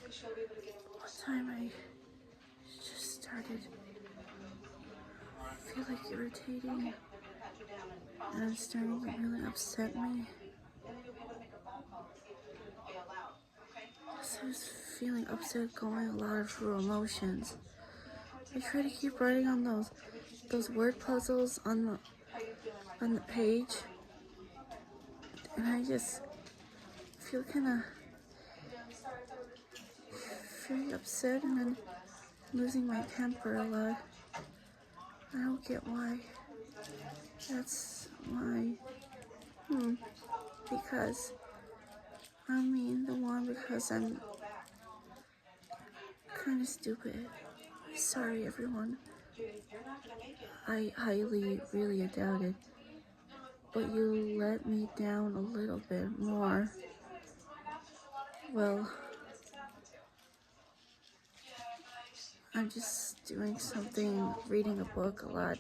One time I just started feel like irritating, and it's starting to really upset me. So I was feeling upset, going a lot through emotions. I try to keep writing on those word puzzles on the page, and I just feel kind of very upset and then losing my temper a lot. I don't get why. That's why. Because I mean the one because I'm kind of stupid. Sorry, everyone. I highly, really doubt it. But you let me down a little bit more. Well, I'm just doing something, reading a book a lot.